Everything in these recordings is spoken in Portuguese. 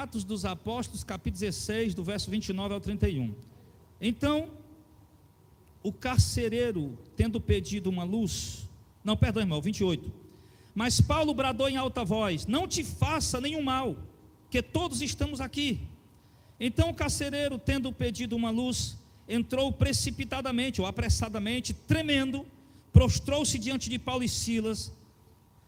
Atos dos Apóstolos, capítulo 16, do verso 29 ao 31. Então, o carcereiro, tendo pedido uma luz, não, perdão, irmão, 28. Mas Paulo bradou em alta voz: não te faça nenhum mal, que todos estamos aqui. Então o carcereiro, tendo pedido uma luz, entrou precipitadamente, ou apressadamente, tremendo, prostrou-se diante de Paulo e Silas.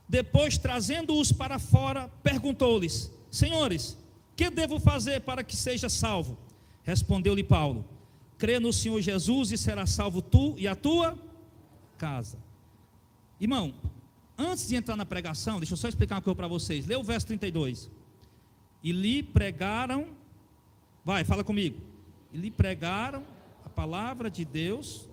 Depois, trazendo-os para fora, perguntou-lhes: senhores, que devo fazer para que seja salvo? Respondeu-lhe Paulo: crê no Senhor Jesus e serás salvo tu e a tua casa. Irmão, antes de entrar na pregação, deixa eu só explicar uma coisa para vocês. Lê o verso 32. E lhe pregaram, vai, fala comigo. E lhe pregaram a palavra de Deus.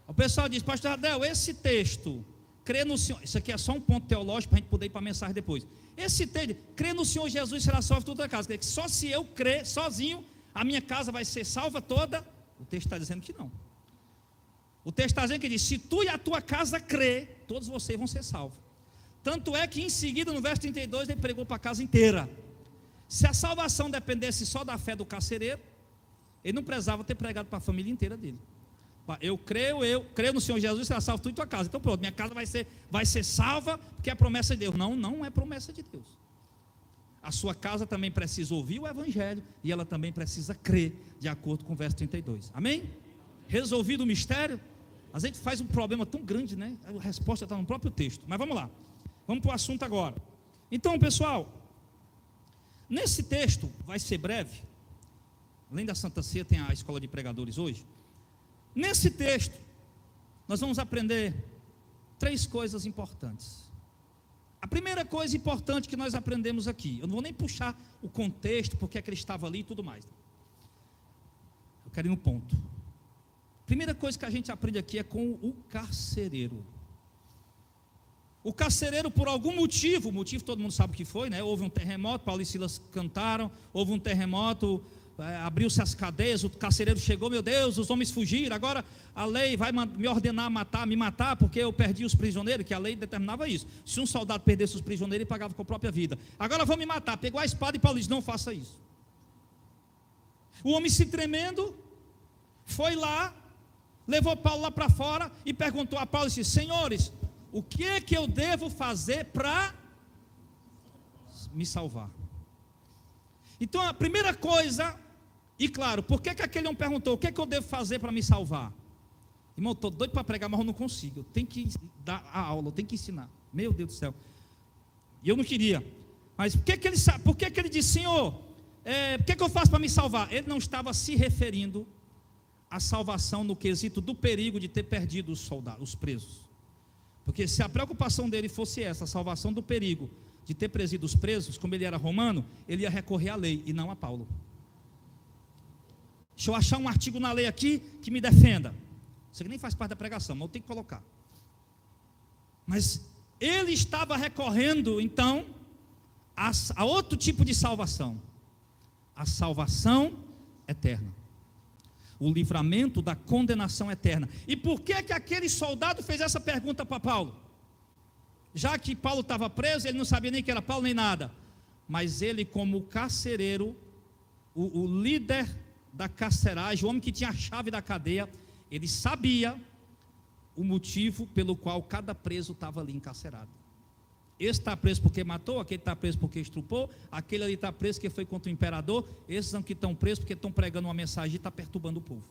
O pessoal diz: pastor Adel, esse texto, crê no Senhor, isso aqui é só um ponto teológico para a gente poder ir para a mensagem depois. Esse texto, crê no Senhor Jesus será salvo toda a casa. Quer dizer que só se eu crer sozinho, a minha casa vai ser salva toda? O texto está dizendo que não. O texto está dizendo que diz: se tu e a tua casa crê, todos vocês vão ser salvos. Tanto é que em seguida, no verso 32, ele pregou para a casa inteira. Se a salvação dependesse só da fé do carcereiro, ele não precisava ter pregado para a família inteira dele. Eu creio no Senhor Jesus, será salvo tu e tua casa. Então pronto, minha casa vai ser salva, porque é a promessa de Deus. Não, não é promessa de Deus. A sua casa também precisa ouvir o Evangelho, e ela também precisa crer, de acordo com o verso 32. Amém? Resolvido o mistério? A gente faz um problema tão grande, né? A resposta está no próprio texto. Mas vamos lá, vamos para o assunto agora. Então, pessoal, nesse texto, vai ser breve. Além da Santa Ceia, tem a escola de pregadores hoje. Nesse texto, nós vamos aprender 3 coisas importantes. A primeira coisa importante que nós aprendemos aqui, eu não vou nem puxar o contexto, porque é que ele estava ali e tudo mais. Eu quero ir no ponto. A primeira coisa que a gente aprende aqui é com o carcereiro. O carcereiro, por algum motivo, todo mundo sabe o que foi, né? Houve um terremoto, Paulo e Silas cantaram, houve um terremoto, abriu-se as cadeias, o carcereiro chegou: meu Deus, os homens fugiram, agora a lei vai me ordenar me matar, porque eu perdi os prisioneiros, que a lei determinava isso. Se um soldado perdesse os prisioneiros, ele pagava com a própria vida. Agora vão me matar. Pegou a espada e Paulo disse: não faça isso. O homem se tremendo, foi lá, levou Paulo lá para fora e perguntou a Paulo e disse: senhores, o que é que eu devo fazer para me salvar? Então a primeira coisa, e claro, por que aquele homem perguntou: o que é que eu devo fazer para me salvar? Irmão, estou doido para pregar, mas eu não consigo. Eu tenho que dar a aula, eu tenho que ensinar. Meu Deus do céu. E eu não queria. Mas por que ele disse: Senhor, o que é que eu faço para me salvar? Ele não estava se referindo à salvação no quesito do perigo de ter perdido os soldados, os presos. Porque se a preocupação dele fosse essa, a salvação do perigo de ter preso os presos, como ele era romano, ele ia recorrer à lei e não a Paulo. Deixa eu achar um artigo na lei aqui que me defenda. Isso aqui nem faz parte da pregação, mas eu tenho que colocar. Mas ele estava recorrendo então a outro tipo de salvação, a salvação eterna, o livramento da condenação eterna. E por que aquele soldado fez essa pergunta para Paulo? Já que Paulo estava preso, ele não sabia nem que era Paulo nem nada, mas ele, como carcereiro, o líder da carceragem, o homem que tinha a chave da cadeia, ele sabia o motivo pelo qual cada preso estava ali encarcerado. Esse está preso porque matou, aquele está preso porque estrupou, aquele ali está preso porque foi contra o imperador, esses aqui estão presos porque estão pregando uma mensagem e está perturbando o povo.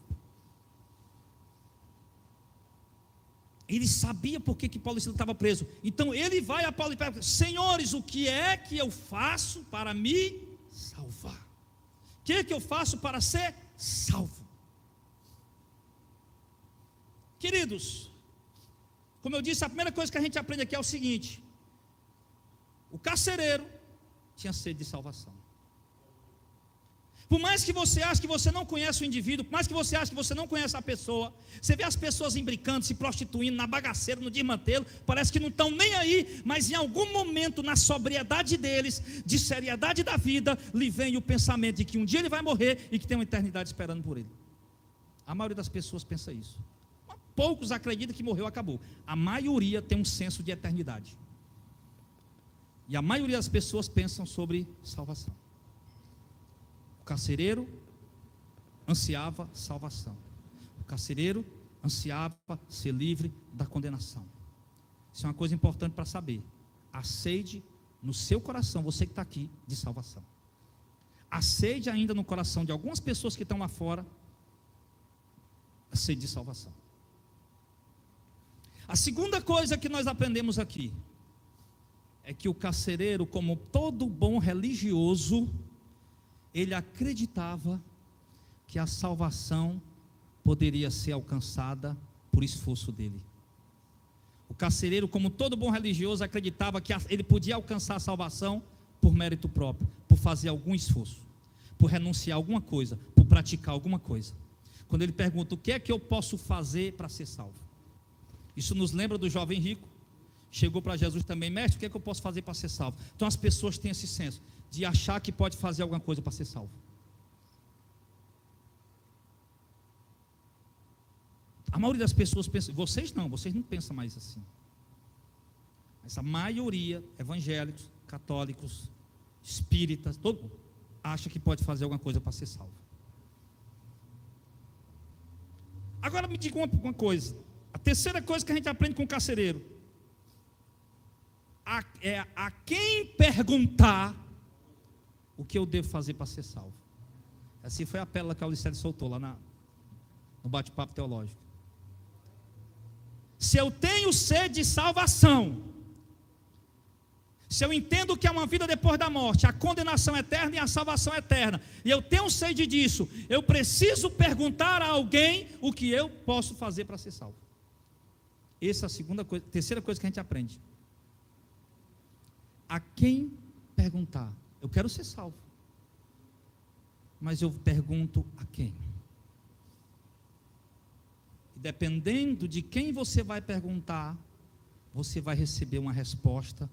Ele sabia por que Paulo e Silas estavam presos. Então ele vai a Paulo e pergunta: senhores, o que é que eu faço para me salvar? O que é que eu faço para ser salvo? Queridos, como eu disse, a primeira coisa que a gente aprende aqui é o seguinte: o carcereiro tinha sede de salvação. Por mais que você ache que você não conhece o indivíduo, por mais que você ache que você não conhece a pessoa, você vê as pessoas imbricando, se prostituindo, na bagaceira, no desmantelo, parece que não estão nem aí, mas em algum momento, na sobriedade deles, de seriedade da vida, lhe vem o pensamento de que um dia ele vai morrer e que tem uma eternidade esperando por ele. A maioria das pessoas pensa isso. Poucos acreditam que morreu, acabou. A maioria tem um senso de eternidade. E a maioria das pessoas pensam sobre salvação. O carcereiro ansiava salvação. O carcereiro ansiava ser livre da condenação. Isso é uma coisa importante para saber. A sede no seu coração, você que está aqui, de salvação. A sede ainda no coração de algumas pessoas que estão lá fora, a sede de salvação. A segunda coisa que nós aprendemos aqui é que o carcereiro, como todo bom religioso, ele acreditava que a salvação poderia ser alcançada por esforço dele. O carcereiro, como todo bom religioso, acreditava que ele podia alcançar a salvação por mérito próprio, por fazer algum esforço, por renunciar a alguma coisa, por praticar alguma coisa. Quando ele pergunta, o que é que eu posso fazer para ser salvo? Isso nos lembra do jovem rico. Chegou para Jesus também, mestre, o que é que eu posso fazer para ser salvo? Então as pessoas têm esse senso de achar que pode fazer alguma coisa para ser salvo. A maioria das pessoas pensa, vocês não pensam mais assim. Mas a maioria, evangélicos, católicos, espíritas, todo mundo acha que pode fazer alguma coisa para ser salvo. Agora me diga uma coisa. A terceira coisa que a gente aprende com o carcereiro é a quem perguntar o que eu devo fazer para ser salvo. Assim foi a pérola que a Ulicete soltou lá no bate-papo teológico. Se eu tenho sede de salvação, se eu entendo que há uma vida depois da morte, a condenação eterna e a salvação eterna, e eu tenho sede disso, eu preciso perguntar a alguém o que eu posso fazer para ser salvo. Essa é a terceira coisa que a gente aprende. A quem perguntar? Eu quero ser salvo, mas eu pergunto a quem? Dependendo de quem você vai perguntar, você vai receber uma resposta,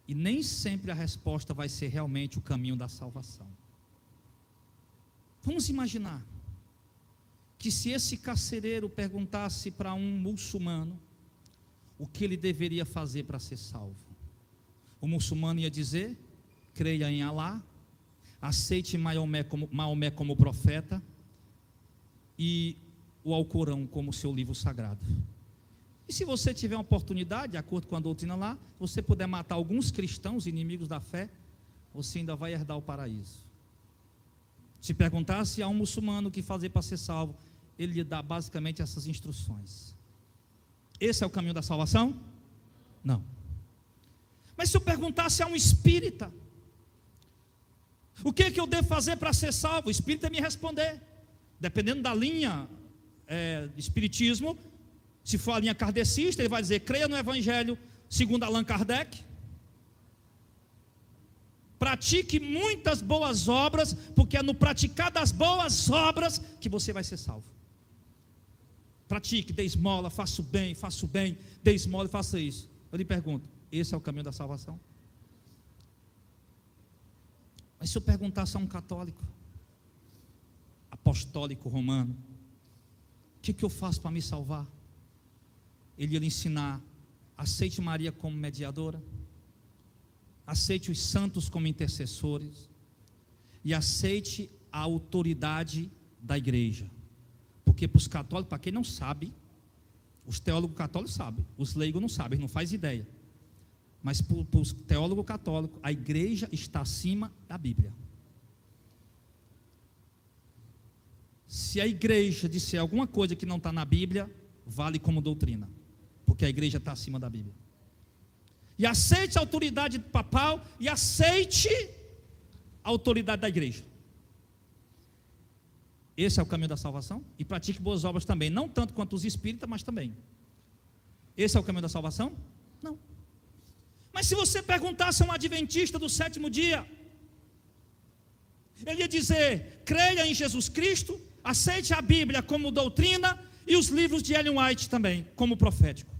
e nem sempre a resposta vai ser realmente o caminho da salvação. Vamos imaginar que se esse carcereiro perguntasse para um muçulmano o que ele deveria fazer para ser salvo, o muçulmano ia dizer: creia em Alá, aceite Maomé como profeta e o Alcorão como seu livro sagrado. E se você tiver uma oportunidade, de acordo com a doutrina lá, você puder matar alguns cristãos inimigos da fé, você ainda vai herdar o paraíso. Se perguntasse a um muçulmano o que fazer para ser salvo, ele lhe dá basicamente essas instruções. Esse é o caminho da salvação? Não. Mas se eu perguntasse a um espírita, o que é que eu devo fazer para ser salvo? O espírita ia me responder, dependendo da linha de espiritismo. Se for a linha kardecista, ele vai dizer: creia no evangelho segundo Allan Kardec, pratique muitas boas obras, porque é no praticar das boas obras que você vai ser salvo. Pratique, dê esmola, faça o bem, dê esmola e faça isso. Eu lhe pergunto, esse é o caminho da salvação? Mas se eu perguntasse a um católico apostólico romano, o que eu faço para me salvar? Ele ia lhe ensinar: aceite Maria como mediadora, aceite os santos como intercessores, e aceite a autoridade da igreja. Porque para os católicos, para quem não sabe, os teólogos católicos sabem, os leigos não sabem, não faz ideia. Mas para os teólogos católicos, a igreja está acima da Bíblia. Se a igreja disser alguma coisa que não está na Bíblia, vale como doutrina, porque a igreja está acima da Bíblia. E aceite a autoridade papal e aceite a autoridade da igreja. Esse é o caminho da salvação. E pratique boas obras também, não tanto quanto os espíritas, mas também. Esse é o caminho da salvação? Não. Mas se você perguntasse a um adventista do sétimo dia, ele ia dizer: creia em Jesus Cristo, aceite a Bíblia como doutrina e os livros de Ellen White também, como profético.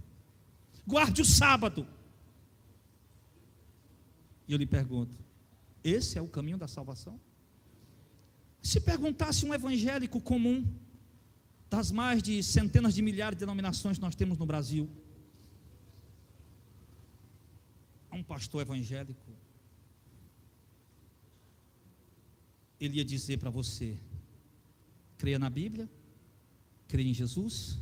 Guarde o sábado. E eu lhe pergunto: esse é o caminho da salvação? Se perguntasse um evangélico comum, das mais de centenas de milhares de denominações que nós temos no Brasil, um pastor evangélico, ele ia dizer para você: creia na Bíblia, creia em Jesus,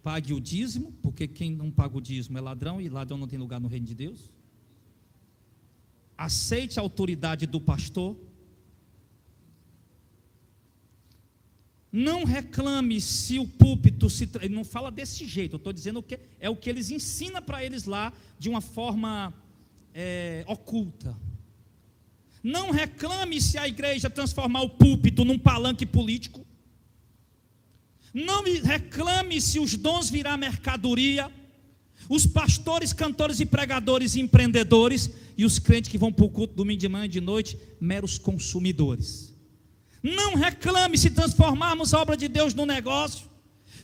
pague o dízimo, porque quem não paga o dízimo é ladrão, e ladrão não tem lugar no reino de Deus. Aceite a autoridade do pastor. Não reclame se o púlpito ele não fala desse jeito, eu estou dizendo que é o que eles ensinam para eles lá, de uma forma oculta. Não reclame se a igreja transformar o púlpito num palanque político. Não reclame se os dons virar mercadoria, os pastores, cantores e pregadores empreendedores, e os crentes que vão para o culto domingo de manhã e de noite, meros consumidores. Não reclame se transformarmos a obra de Deus num negócio,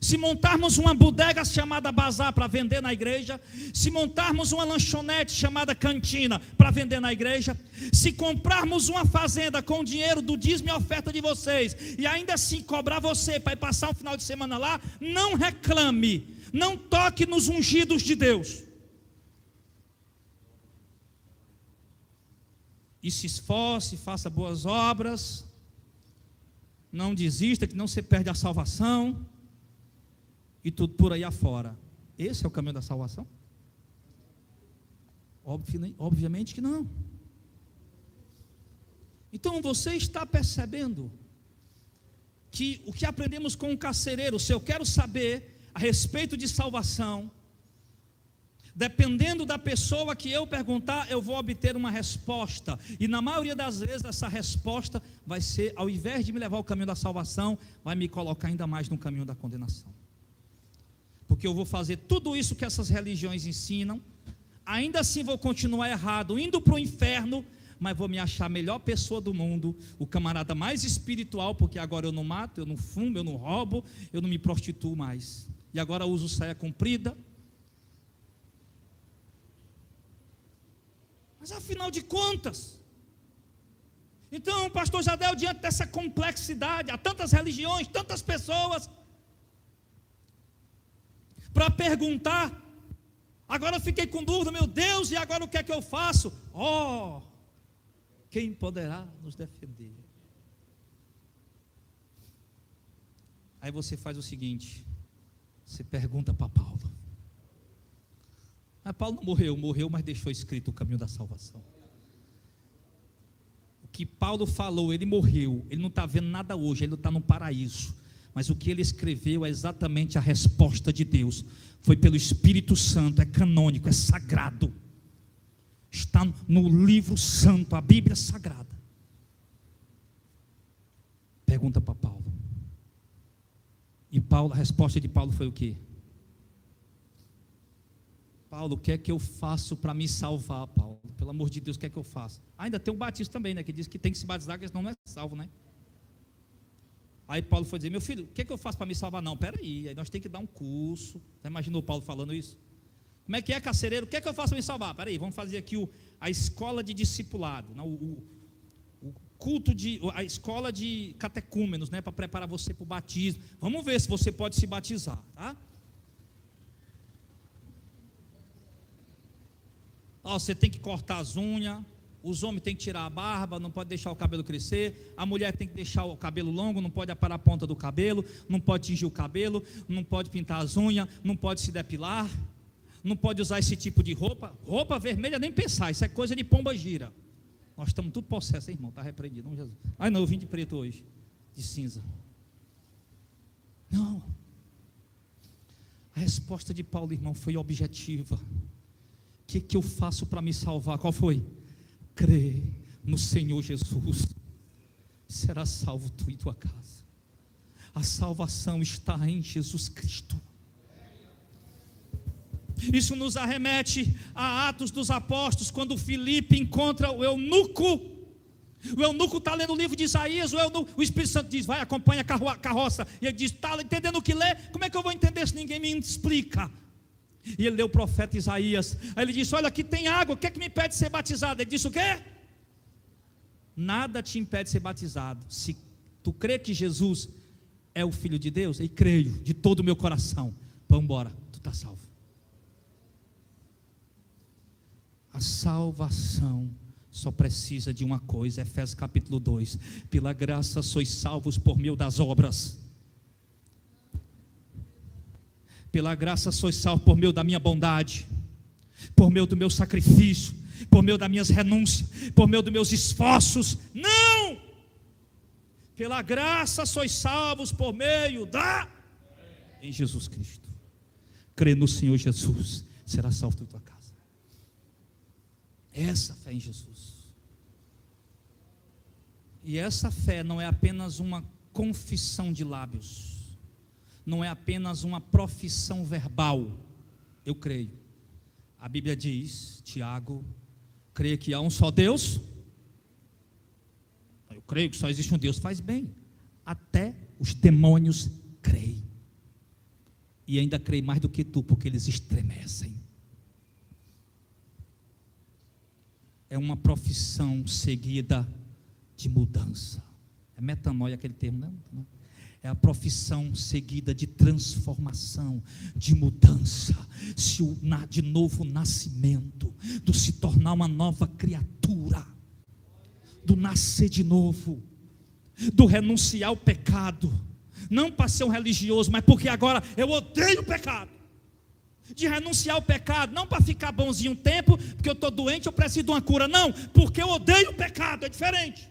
se montarmos uma bodega chamada bazar para vender na igreja, se montarmos uma lanchonete chamada cantina para vender na igreja, se comprarmos uma fazenda com o dinheiro do dízimo e oferta de vocês, e ainda assim cobrar você para ir passar um final de semana lá, não reclame, não toque nos ungidos de Deus. E se esforce, faça boas obras, não desista, que não se perde a salvação, e tudo por aí afora. Esse é o caminho da salvação? Obviamente que não. Então você está percebendo que o que aprendemos com o carcereiro, se eu quero saber a respeito de salvação, dependendo da pessoa que eu perguntar, eu vou obter uma resposta, e na maioria das vezes essa resposta vai ser, ao invés de me levar ao caminho da salvação, vai me colocar ainda mais no caminho da condenação, porque eu vou fazer tudo isso que essas religiões ensinam, ainda assim vou continuar errado, indo para o inferno, mas vou me achar a melhor pessoa do mundo, o camarada mais espiritual, porque agora eu não mato, eu não fumo, eu não roubo, eu não me prostituo mais, e agora uso saia comprida. Mas afinal de contas, então, pastor Jadel, diante dessa complexidade, há tantas religiões, tantas pessoas, para perguntar, agora eu fiquei com dúvida, meu Deus, e agora o que é que eu faço? Quem poderá nos defender? Aí você faz o seguinte, você pergunta para Paulo. Mas Paulo não morreu, mas deixou escrito o caminho da salvação. O que Paulo falou, ele morreu, ele não está vendo nada hoje, ele não está no paraíso, mas o que ele escreveu é exatamente a resposta de Deus, foi pelo Espírito Santo, é canônico, é sagrado, está no livro santo, a Bíblia sagrada. Pergunta para Paulo, e Paulo, a resposta de Paulo foi o quê? Paulo, o que é que eu faço para me salvar, Paulo? Pelo amor de Deus, o que é que eu faço? Ainda tem um batismo também, né? Que diz que tem que se batizar, porque senão não é salvo, né? Aí Paulo foi dizer, meu filho, o que é que eu faço para me salvar? Não, peraí, aí nós temos que dar um curso. Já imaginou Paulo falando isso? Como é, carcereiro? O que é que eu faço para me salvar? Peraí, vamos fazer aqui a escola de discipulado, não, o culto a escola de catecúmenos, né? Para preparar você para o batismo. Vamos ver se você pode se batizar, tá? Você tem que cortar as unhas, os homens têm que tirar a barba, não pode deixar o cabelo crescer, a mulher tem que deixar o cabelo longo, não pode aparar a ponta do cabelo, não pode tingir o cabelo, não pode pintar as unhas, não pode se depilar, não pode usar esse tipo de roupa vermelha nem pensar, isso é coisa de pomba gira. Nós estamos tudo possesso, hein, irmão, está repreendido, não, Jesus. Ai não, eu vim de preto hoje, de cinza. Não, a resposta de Paulo, irmão, foi objetiva. O que eu faço para me salvar? Qual foi? Crê no Senhor Jesus, será salvo tu e tua casa. A salvação está em Jesus Cristo. Isso nos arremete a Atos dos Apóstolos, quando Filipe encontra o eunuco. O eunuco está lendo o livro de Isaías, o Espírito Santo diz, vai, acompanha a carroça. E ele diz, está entendendo o que lê? Como é que eu vou entender se ninguém me explica? E ele leu o profeta Isaías. Aí ele disse, olha, aqui tem água, o que é que me impede de ser batizado? Ele disse o quê? Nada te impede de ser batizado, se tu crê que Jesus é o Filho de Deus, e creio de todo o meu coração, vamos embora, tu está salvo. A salvação só precisa de uma coisa, Efésios capítulo 2, pela graça sois salvos por meio das obras. Pela graça sois salvos por meio da minha bondade, por meio do meu sacrifício, por meio das minhas renúncias, por meio dos meus esforços. Não! Pela graça sois salvos por meio em Jesus Cristo. Crê no Senhor Jesus, será salvo da tua casa. Essa fé em Jesus. E essa fé não é apenas uma confissão de lábios, não é apenas uma profissão verbal. Eu creio. A Bíblia diz, Tiago, crê que há um só Deus. Eu creio que só existe um Deus. Faz bem. Até os demônios creem. E ainda creem mais do que tu, porque eles estremecem. É uma profissão seguida de mudança. É metanoia aquele termo, não? É a profissão seguida de transformação, de mudança, de novo nascimento, do se tornar uma nova criatura, do nascer de novo, do renunciar ao pecado, não para ser um religioso, mas porque agora eu odeio o pecado. De renunciar ao pecado, não para ficar bonzinho um tempo, porque eu estou doente, eu preciso de uma cura, não, porque eu odeio o pecado, é diferente.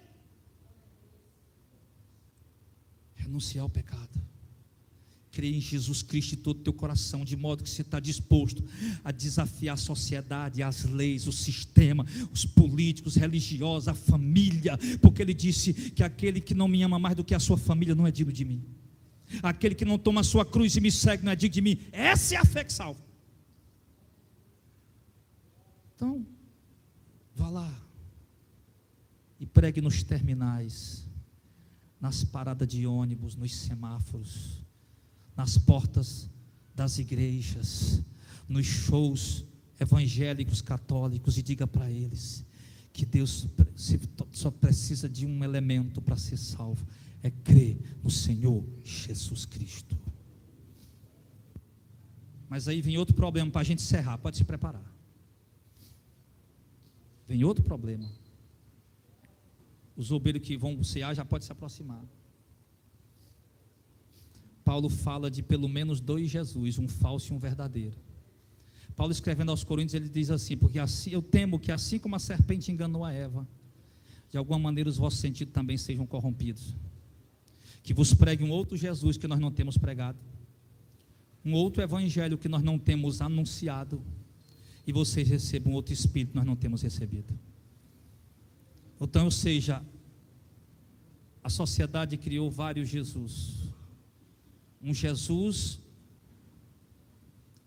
Renunciar ao pecado, crer em Jesus Cristo de todo o teu coração, de modo que você está disposto a desafiar a sociedade, as leis, o sistema, os políticos, religiosos, a família, porque ele disse que aquele que não me ama mais do que a sua família não é digno de mim. Aquele que não toma a sua cruz e me segue não é digno de mim. Essa é a fé que salva. Então, vá lá e pregue nos terminais, nas paradas de ônibus, nos semáforos, nas portas das igrejas, nos shows evangélicos católicos, e diga para eles que Deus só precisa de um elemento para ser salvo, é crer no Senhor Jesus Cristo. Mas aí vem outro problema para a gente encerrar, pode se preparar. Vem outro problema. Os obreiros que vão cear já podem se aproximar. Paulo fala de pelo menos dois Jesus, um falso e um verdadeiro. Paulo, escrevendo aos Coríntios, ele diz assim: porque assim eu temo que assim como a serpente enganou a Eva, de alguma maneira os vossos sentidos também sejam corrompidos. Que vos pregue um outro Jesus que nós não temos pregado, um outro evangelho que nós não temos anunciado, e vocês recebam outro espírito que nós não temos recebido. Então, ou seja, a sociedade criou vários Jesus. Um Jesus,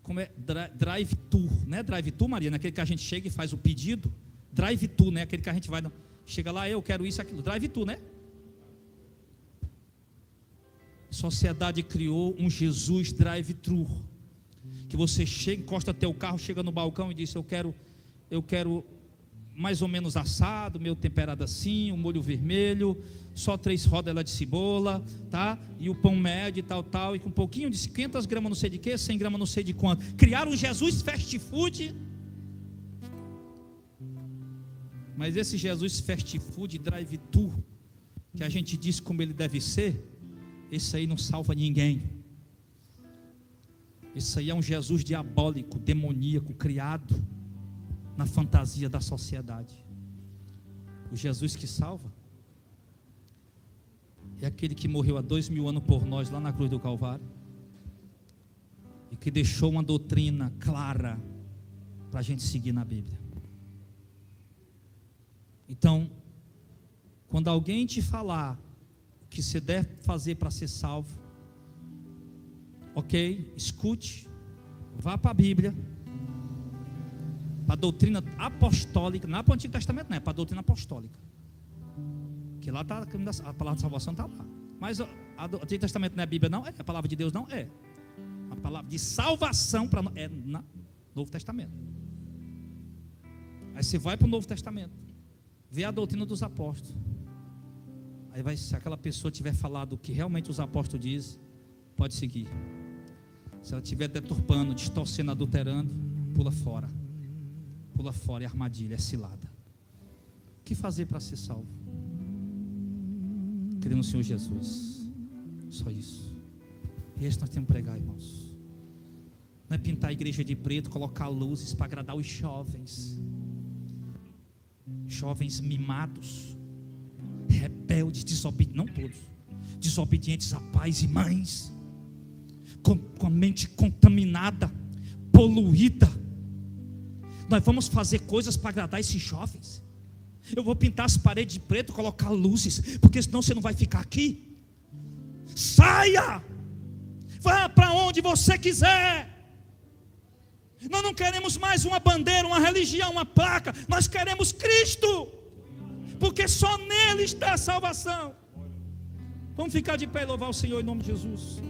como é? Drive-thru, não é drive-thru, Maria? Naquele que a gente chega e faz o pedido. Drive-thru, né? Aquele que a gente vai, chega lá, eu quero isso, aquilo. Drive-thru, né? A sociedade criou um Jesus drive-thru, que você chega, encosta teu carro, chega no balcão e diz: eu quero mais ou menos assado, meio temperado assim, um molho vermelho, só 3 rodelas de cebola, tá? E o pão médio e tal, e com um pouquinho de 500 gramas não sei de quê, 100 gramas não sei de quanto. Criaram um Jesus fast food. Mas esse Jesus fast food, drive-thru, que a gente diz como ele deve ser, esse aí não salva ninguém. Esse aí é um Jesus diabólico, demoníaco, criado na fantasia da sociedade. O Jesus que salva é aquele que morreu há 2000 anos por nós lá na cruz do Calvário, e que deixou uma doutrina clara para a gente seguir na Bíblia. Então, quando alguém te falar o que você deve fazer para ser salvo, ok, escute, vá para a Bíblia, para a doutrina apostólica, não é para o Antigo Testamento, não, é para a doutrina apostólica, que lá está, a palavra de salvação está lá. Mas o Antigo Testamento não é a Bíblia, não? É a palavra de Deus, não? É a palavra de salvação para nós, é no Novo Testamento. Aí você vai para o Novo Testamento, vê a doutrina dos apóstolos. Aí se aquela pessoa tiver falado o que realmente os apóstolos dizem, pode seguir. Se ela estiver deturpando, distorcendo, adulterando, pula fora. pula fora, é armadilha, é cilada. O que fazer para ser salvo? Crer no Senhor Jesus. Só isso. E isso nós temos que pregar, irmãos. Não é pintar a igreja de preto, colocar luzes para agradar os jovens. Jovens mimados, rebeldes, desobedientes, não todos, desobedientes a pais e mães, com a mente contaminada, poluída. Nós vamos fazer coisas para agradar esses jovens. Eu vou pintar as paredes de preto, colocar luzes, porque senão você não vai ficar aqui. Saia! Vá para onde você quiser. Nós não queremos mais uma bandeira, uma religião, uma placa. Nós queremos Cristo, porque só nele está a salvação. Vamos ficar de pé e louvar o Senhor em nome de Jesus.